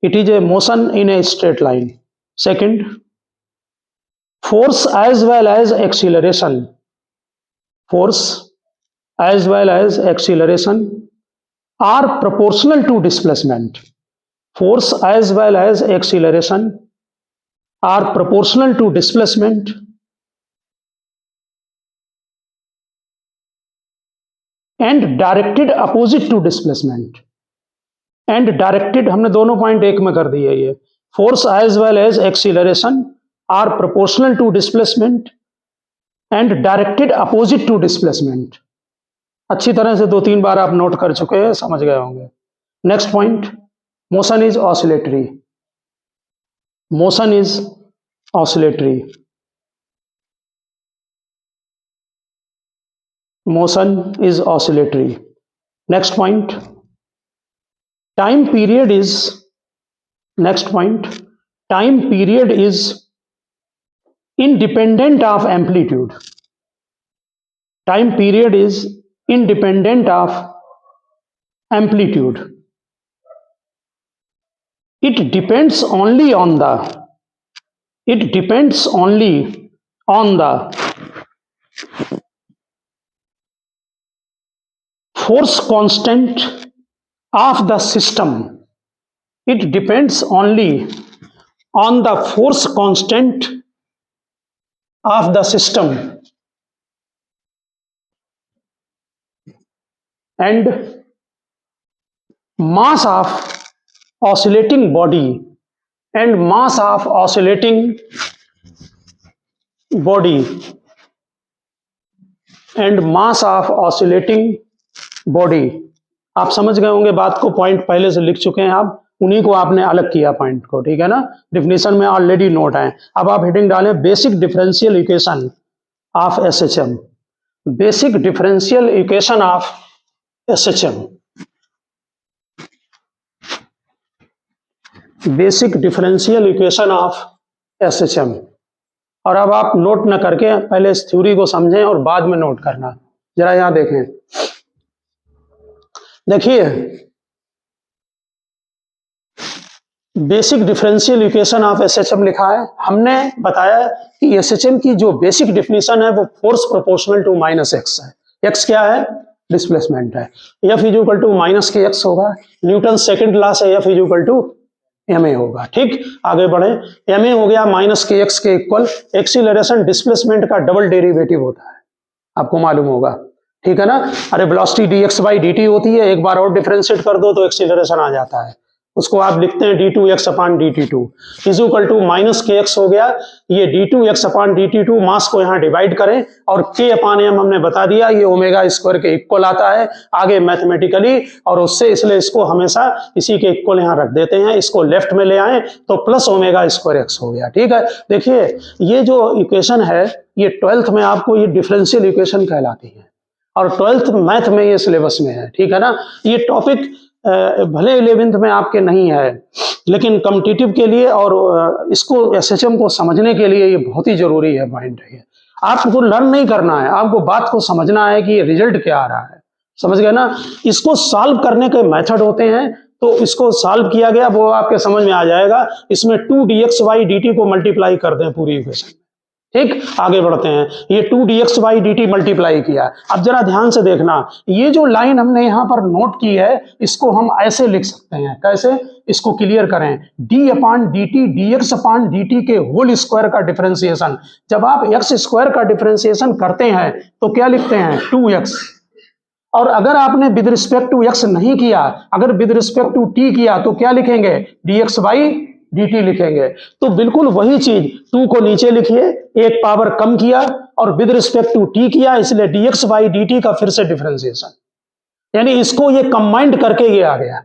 it is a motion in a straight line. Second, force as well as acceleration, force as well as acceleration are proportional to displacement, force as well as acceleration are proportional to displacement and directed opposite to displacement, and directed हमने दोनों point एक में कर दिया, ये force as well as acceleration are proportional to displacement and directed opposite to displacement. अच्छी तरह से 2-3 बार आप नोट कर चुके हैं, समझ गए होंगे। Next point, motion is oscillatory, motion is oscillatory, motion is oscillatory. Next point, time period is, next point, time period is independent of amplitude, time period is independent of amplitude, it depends only on the, it depends only on the force constant of the system, it depends only on the force constant of the system and mass of oscillating body and mass of oscillating body and mass of oscillating body। आप समझ गए होंगे बात को, point पहले से लिख चुके हैं आप, उन्हीं को आपने अलग किया पॉइंट को, ठीक है ना, डिफिनेशन में ऑलरेडी नोट है। अब आप हेडिंग डालें basic differential equation of SHM, basic differential equation of SHM, basic differential equation of SHM. और अब आप नोट न करके पहले इस थ्योरी को समझें और बाद में नोट करना। जरा यहां देखें, देखिए basic differential equation of SHM लिखा है, हमने बताया कि एसएचएम की जो बेसिक डिफिनेशन है वो force proportional to minus X है। एक्स क्या है, डिस्प्लेसमेंट है। F is equal to minus K X होगा, न्यूटन सेकंड लॉ से F is equal to M A होगा। ठीक, आगे बढ़े, एम ए हो गया माइनस के एक्स के इक्वल, एक्सीलरेशन डिस्प्लेसमेंट का डबल डेरिवेटिव होता है, आपको मालूम होगा, ठीक है ना। अरे वेलोसिटी dx बाई dt होती है, एक बार और डिफरेंशिएट कर दो तो एक्सीलरेशन आ जाता है, उसको आप लिखते हैं d2x upon dt2 is equal to minus K X हो गया, ये d2x अपान dt2 मास को यहाँ डिवाइड करें और k अपान m हमने बता दिया ये ओमेगा स्क्वायर के इक्वल आता है आगे मैथमेटिकली, और उससे इसलिए इसको हमेशा इसी के इक्वल यहाँ रख देते हैं, इसको लेफ्ट में ले आए तो प्लस ओमेगा स्क्वायर एक्स हो गया। ठीक है, देखिए ये जो इक्वेशन है ये 12th में आपको ये डिफरेंशियल इक्वेशन कहलाती है और 12th मैथ में ये सिलेबस में है। ठीक है ना, ये टॉपिक भले 11th में आपके नहीं है लेकिन कॉम्पिटिटिव के लिए और इसको एसएचएम को समझने के लिए ये बहुत ही जरूरी है पॉइंट है। आपको लर्न नहीं करना है, आपको बात को समझना है कि ये रिजल्ट क्या आ रहा है, समझ गए ना। इसको सॉल्व करने के मेथड होते हैं, तो इसको सॉल्व किया गया वो आपके समझ में आ जाएगा। इसमें 2dx/dt को मल्टीप्लाई कर दें पूरी इक्वेशन। ठीक, आगे बढ़ते हैं, ये 2dx/dt मल्टीप्लाई किया। अब जरा ध्यान से देखना, ये जो लाइन हमने यहाँ पर नोट की है इसको हम ऐसे लिख सकते हैं, कैसे, इसको क्लियर करें, d अपान dt dx अपान dt के होल स्क्वायर का डिफरेंशिएशन। जब आप x स्क्वायर का डिफरेंशिएशन करते हैं तो क्या लिखते हैं 2x, और अगर आपने विद रिस्पेक्ट टू x नहीं किया, अगर विद रिस्पेक्ट टू t किया तो क्या लिखेंगे dx/dt लिखेंगे। तो बिल्कुल वही चीज 2 को नीचे लिखिए, एक पावर कम किया और विद रिस्पेक्ट टू t किया, इसलिए dx/dt का फिर से डिफरेंशिएशन, यानी इसको ये कंबाइंड करके ये आ गया।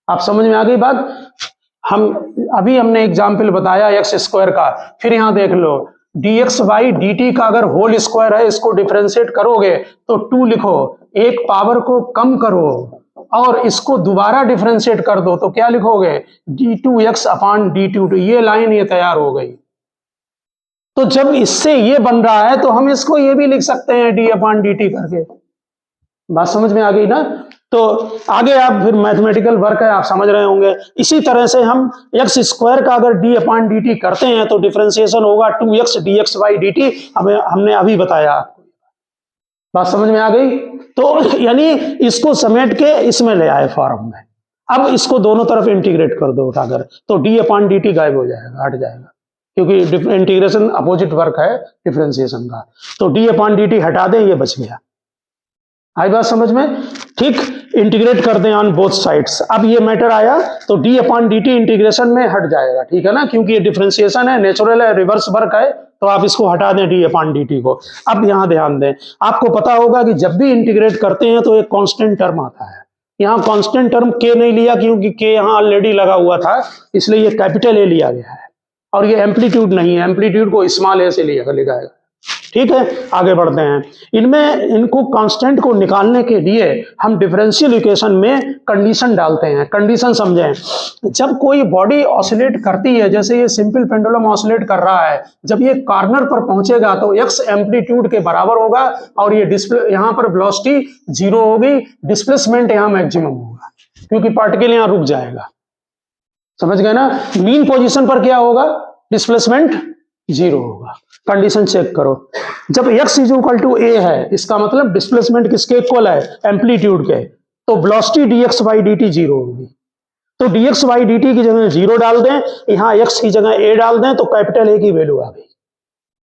आप समझ में आ गई बात। हमने एग्जाम्पल बताया x स्क्वायर का, फिर यहां देख लो dx/dt का अगर होल स्क्वायर है इसको डिफरेंशिएट करोगे तो 2 लिखो, एक पावर को कम करो और इसको दोबारा डिफरेंशिएट कर दो तो क्या लिखोगे d2x अपान d2, ये लाइन ये तैयार हो गई। तो जब इससे ये बन रहा है तो हम इसको ये भी लिख सकते हैं d अपान dt करके। बात समझ में आ गई ना। तो आगे आप फिर मैथमेटिकल वर्क है, आप समझ रहे होंगे। इसी तरह से हम x स्क्वायर का अगर d अपान dt करते हैं तो डिफरेंशिएशन होगा 2x dx/dt, हमने अभी बताया आपको। बात समझ में आ गई। तो यानी इसको समेट के इसमें ले आए फॉर्म में। अब इसको दोनों तरफ इंटीग्रेट कर दो उठाकर, तो d अपान dt गायब हो जाएगा, हट जाएगा, क्योंकि इंटीग्रेशन अपोजिट वर्क है डिफरेंशिएशन का। तो d अपान dt हटा दें, ये बच गया। आई बात समझ में। ठीक, इंटीग्रेट कर दें ऑन बोथ साइड्स। अब ये मैटर आया तो d अपान dt इंटीग्रेशन में हट जाएगा, ठीक है ना, क्योंकि ये डिफरेंशिएशन है, नेचुरल है, रिवर्स वर्क है, तो आप इसको हटा दें d अपान dt को। अब यहां ध्यान दें, आपको पता होगा कि जब भी इंटीग्रेट करते हैं तो एक कांस्टेंट टर्म आता है। यहाँ कांस्टेंट टर्म k नहीं लिया क्योंकि k यहाँ ऑलरेडी लगा हुआ था, इसलिए ये कैपिटल ए लिया गया है, और ये एम्पलीट्यूड नहीं है, एम्पलीट्यूड को स्मॉल ए से लिया गया। ठीक है, आगे बढ़ते हैं। इनको कांस्टेंट को निकालने के लिए हम डिफरेंशियल इक्वेशन में कंडीशन डालते हैं। कंडीशन समझें, जब कोई बॉडी ऑसिलेट करती है, जैसे ये सिंपल पेंडुलम ऑसिलेट कर रहा है, जब ये कॉर्नर पर पहुंचेगा तो x एम्पलीट्यूड के बराबर होगा और ये यहाँ पर वेलोसिटी 0 होगी, डिस्प्लेसमेंट यहाँ मैक्सिमम होगा क्योंकि पार्टिकल यहाँ रुक जाएगा। समझ गए ना। मीन पोजीशन पर क्या होगा, डिस्प्लेसमेंट 0 होगा। कंडीशन चेक करो, जब x is equal to a है, इसका मतलब डिस्प्लेसमेंट किसके इक्वल है, एम्पलीट्यूड के, तो वेलोसिटी dx/dt 0 होगी। तो dx/dt की जगह 0 डाल दें, यहां x की जगह a डाल दें, तो कैपिटल A की वैल्यू आ गई।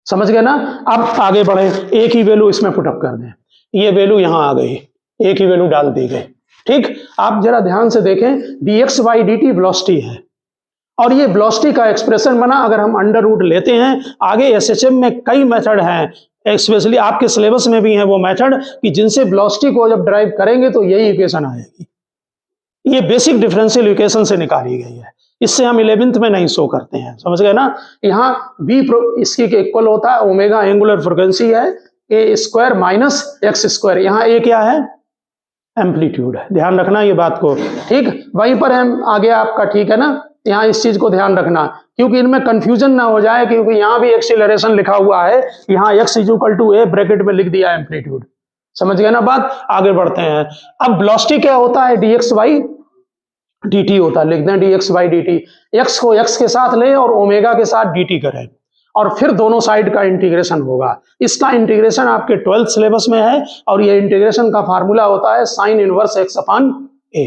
समझ गए ना। अब आगे बढ़े, a की वैल्यू इसमें पुटअप कर दें, ये वैल्यू यहां आ गई, a की वैल्यू डाल दी गई। ठीक, आप जरा ध्यान से देखें, dx/dt वेलोसिटी है और ये वेलोसिटी का एक्सप्रेशन बना। अगर हम अंडर रूट लेते हैं, आगे एसएचएम में कई मेथड हैं, स्पेशली आपके सिलेबस में भी हैं वो मेथड कि जिनसे वेलोसिटी को जब ड्राइव करेंगे तो यही इक्वेशन आएगी। ये बेसिक डिफरेंशियल इक्वेशन से निकाली गई है, इससे हम 11th में नहीं शो करते हैं। समझ गए ना। यहाँ v इसकी के इक्वल होता है, ओमेगा एंगुलर फ्रीक्वेंसी है, a square minus x square, यहाँ a क्या है, एम्पलीट्यूड है। ध्यान रखना ये बात को। ठीक, वहीं पर हम आगे आपका, ठीक है ना, यहाँ इस चीज को ध्यान रखना क्योंकि इनमें कंफ्यूजन ना हो जाए, क्योंकि यहाँ भी एक्सीलरेशन लिखा हुआ है, यहाँ x is equal to a bracket में लिख दिया एम्पलीट्यूड। समझ गए ना बात। आगे बढ़ते हैं। अब वेलोसिटी क्या होता है, dx/dt होता है, लिख दें dx/dt। x को x के साथ लें और ओमेगा के साथ dt करें, और फिर दोनों साइड का इंटीग्रेशन होगा। इसका इंटीग्रेशन आपके 12th सिलेबस में है और ये इंटीग्रेशन का फार्मूला होता है sine inverse x upon a।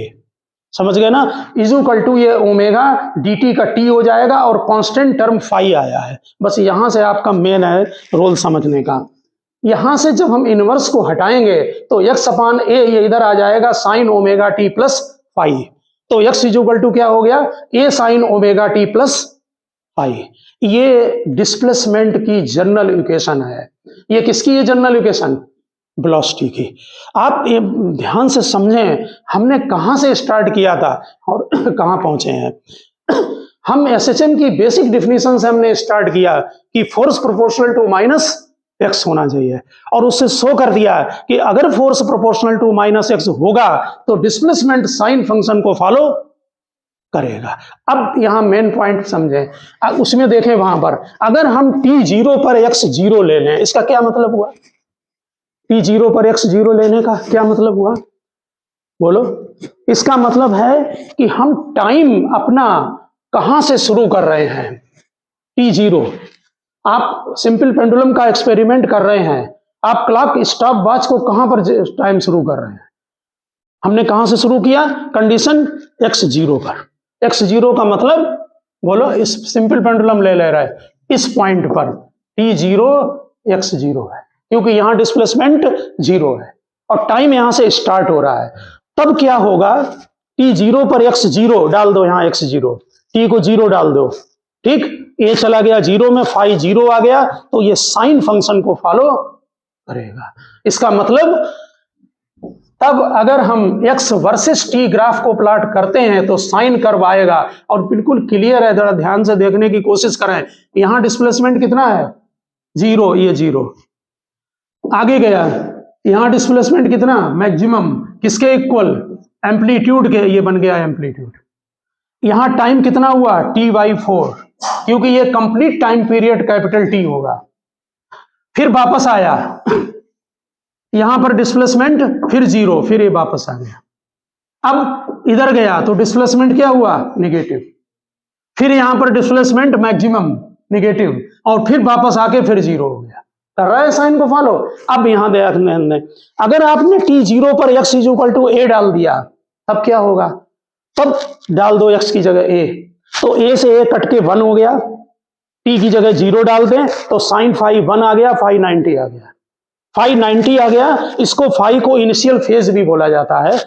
समझ गए ना? इजुकल टू ये ओमेगा dt का t हो जाएगा और कांस्टेंट टर्म फाई आया है। बस यहां से आपका मेन है रोल समझने का। यहां से जब हम इनवर्स को हटाएंगे तो x अपान a ये इधर आ जाएगा sine omega t plus phi. तो x इजुकल टू क्या हो गया? a sine omega t plus phi. ये डिस्प्लेसमेंट की जनरल इक्वेशन है। ये किसकी है जनरल इक्वेशन? वेलोसिटी की। आप ये ध्यान से समझें, हमने कहां से स्टार्ट किया था और कहां पहुंचे हैं। हम एसएचएम की बेसिक डेफिनेशन से हमने स्टार्ट किया कि force proportional to minus X होना चाहिए और उससे शो कर दिया कि अगर force proportional to minus X होगा तो डिस्प्लेसमेंट साइन फंक्शन को फॉलो करेगा। अब यहां मेन पॉइंट समझें, उसमें देखें वहां पर अगर हम t0 पर x0 ले लें, इसका क्या मतलब हुआ? t0 पर x0 लेने का क्या मतलब हुआ? बोलो। इसका मतलब है कि हम टाइम अपना कहां से शुरू कर रहे हैं। t0 आप सिंपल पेंडुलम का एक्सपेरिमेंट कर रहे हैं, आप क्लॉक स्टॉप वॉच को कहां पर टाइम शुरू कर रहे हैं? हमने कहां से शुरू किया? कंडीशन x0 पर। x0 का मतलब बोलो, इस सिंपल पेंडुलम ले रहा है इस पॉइंट पर t0 x0 है क्योंकि यहां डिस्प्लेसमेंट 0 है और टाइम यहां से स्टार्ट हो रहा है। तब क्या होगा? t0 पर x0 डाल दो, यहां x0 t को 0 डाल दो, ठीक, ये चला गया 0 में, फाई 0 आ गया तो ये साइन फंक्शन को फॉलो करेगा। इसका मतलब तब अगर हम x वर्सेस t ग्राफ को प्लॉट करते हैं तो साइन कर्व आएगा और बिल्कुल क्लियर है। जरा ध्यान से देखने की कोशिश करें, यहां डिस्प्लेसमेंट कितना है? 0, ये 0 आगे गया, यहां डिस्प्लेसमेंट कितना? मैक्सिमम किसके इक्वल? एम्पलीट्यूड के, ये बन गया एम्पलीट्यूड। यहां टाइम कितना हुआ? t/4 क्योंकि ये complete time period capital T होगा। फिर वापस आया, यहां पर डिस्प्लेसमेंट फिर 0, फिर ये वापस आ गया। अब इधर गया तो डिस्प्लेसमेंट क्या हुआ? नेगेटिव। फिर यहां पर डिस्प्लेसमेंट मैक्सिमम नेगेटिव और फिर वापस आके फिर 0 हो गया। कर रहा है साइन को फॉलो। अब यहां देखने, अगर आपने t0 पर x इक्वल टू a डाल दिया तब क्या होगा? तब डाल दो x की जगह a, तो a से a कट के 1 हो गया। t की जगह 0 डाल दें तो साइन फाई 1 आ गया, फाई 90 आ गया, फाई 90 आ गया। इसको फाई को इनिशियल फेज भी बोला जाता है,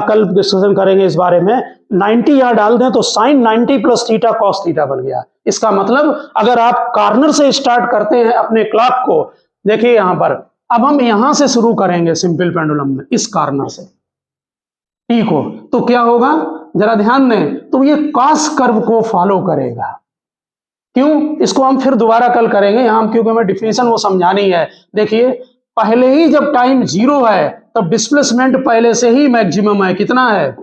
कल डिस्कशन करेंगे इस बारे में। 90 यहां डाल दें तो sine 90 plus theta cos theta बन गया। इसका मतलब अगर आप कॉर्नर से स्टार्ट करते हैं अपने क्लॉक को, देखिए यहां पर, अब हम यहां से शुरू करेंगे सिंपल पेंडुलम में, इस कॉर्नर से टी को, तो क्या होगा जरा ध्यान दें, तो ये कॉस कर्व को फॉलो करेगा। क्यों? इसको हम फिर दोबारा कल करेंगे, यहां क्योंकि हमें डिफिनेशन वो समझानी है। देखिए, पहले ही जब टाइम 0 है तब डिस्प्लेसमेंट पहले से ही मैक्सिमम है, कितना है?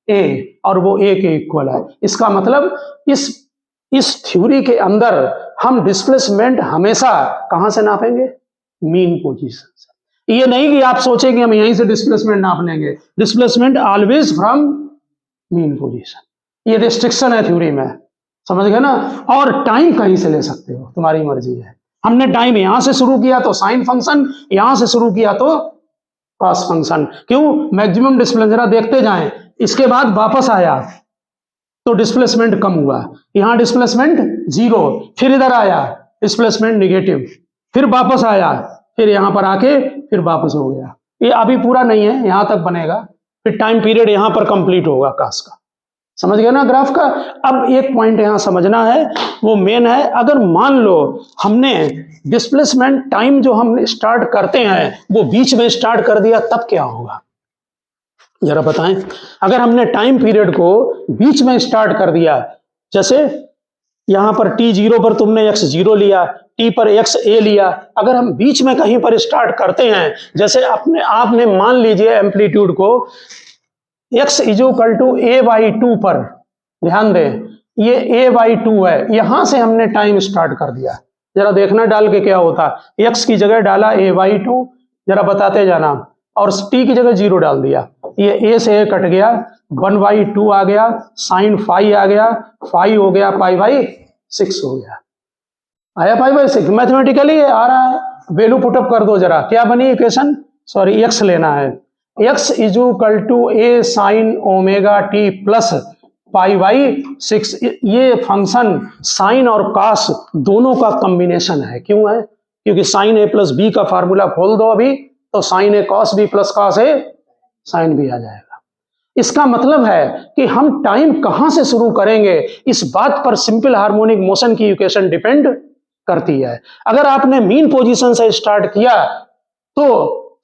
a, और वो a के इक्वल है। इसका मतलब इस थ्योरी के अंदर हम डिस्प्लेसमेंट हमेशा कहां से नापेंगे? मीन पोजीशन से। ये नहीं कि आप सोचें कि हम यहीं से डिस्प्लेसमेंट नाप लेंगे, displacement always from mean position. ये रिस्ट्रिक्शन है थ्योरी में, समझ गए ना? और टाइम कहीं से ले सकते हो, तुम्हारी मर्जी है। हमने टाइम यहां से शुरू किया तो साइन फंक्शन, यहां से शुरू किया तो कॉस फंक्शन। क्यों? मैक्सिमम डिस्प्लेसमेंट, जरा देखते जाएं। इसके बाद वापस आया तो डिस्प्लेसमेंट कम हुआ, यहां डिस्प्लेसमेंट 0, फिर इधर आया डिस्प्लेसमेंट नेगेटिव, फिर वापस आया, फिर यहां पर आके फिर वापस हो गया। ये अभी पूरा नहीं है, यहां तक बनेगा, फिर टाइम पीरियड यहां पर कंप्लीट होगा कॉस का। समझ गए ना ग्राफ का? अब एक पॉइंट यहां समझना है, वो मेन है। अगर मान लो हमने डिस्प्लेसमेंट टाइम जो हम स्टार्ट करते हैं वो बीच में स्टार्ट कर दिया, तब क्या होगा जरा बताएं। अगर हमने टाइम पीरियड को बीच में स्टार्ट कर दिया, जैसे यहां पर t0 पर तुमने x0 लिया, t पर xa लिया, अगर हम बीच में कहीं पर स्टार्ट करते हैं, जैसे आपने मान लीजिए एम्पलीट्यूड को x इक्वल टू a/2 पर, ध्यान दें ये a/2 है, यहां से हमने टाइम स्टार्ट कर दिया। जरा देखना डाल के क्या होता, x की जगह डाला a/2, जरा बताते जाना, और t की जगह 0 डाल दिया, ये a से a कट गया, 1/2 आ गया, साइन फाई आ गया, फाई हो गया पाई/6 हो गया। आया पाई बाई 6 मैथमेटिकली आ रहा है, वैल्यू पुटअप कर दो जरा, क्या बनी इक्वेशन, सॉरी एक्स लेना है, x is equal to A sine omega T plus pi by 6। ये फंक्शन साइन और कॉस दोनों का कॉम्बिनेशन है, क्यों है, क्योंकि साइन ए प्लस बी का फार्मूला खोल दो अभी, तो sign A cos B plus cos A sine B आ जाएगा। इसका मतलब है कि हम टाइम कहां से शुरू करेंगे इस बात पर सिंपल हार्मोनिक मोशन की इक्वेशन डिपेंड करती है। अगर आपने मीन पोजीशन से स्टार्ट किया तो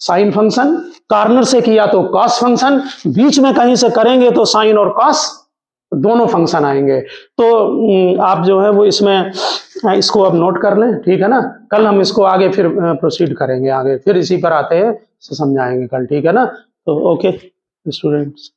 साइन फंक्शन, कॉर्नर से किया तो कॉस फंक्शन, बीच में कहीं से करेंगे तो साइन और कॉस दोनों फंक्शन आएंगे। तो आप जो है वो इसमें इसको अब नोट कर लें, ठीक है ना। कल हम इसको आगे फिर प्रोसीड करेंगे, आगे फिर इसी पर आते हैं, समझाएंगे कल, ठीक है ना। तो ओके स्टूडेंट्स।